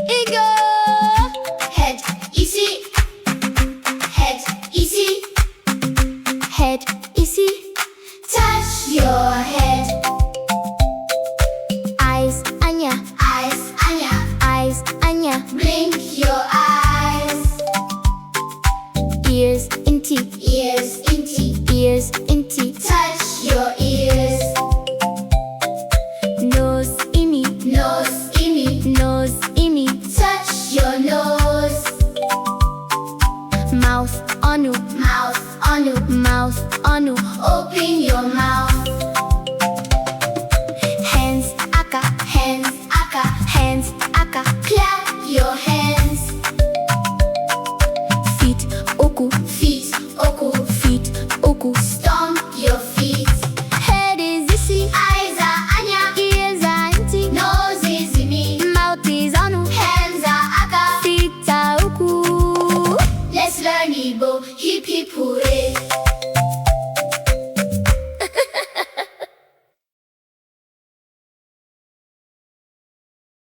Ego. Head, isi. Head, isi. Head, isi. Touch your head. Eyes, Anya. Eyes, Anya. Eyes, Anya. Blink your eyes. Ears, inti. Ears, inti. Ears, inti. Touch your ears. Nose, ini. Nose, ini. Nose, ini. Touch your nose. Mouth, onu. Mouth, onu. Mouth, onu. Open your mouth. Hands, aka. Hands, aka. Hands, aka. Clap your hands. Feet, oku. Feet, oku. Feet, oku. Stomp your feet. Head is isi. Eyes are Anya. Ears are inti. Nose is me. Mouth is onu. Hands are aka. Feet are oku. Let's learn Igbo. Hip hip hooray.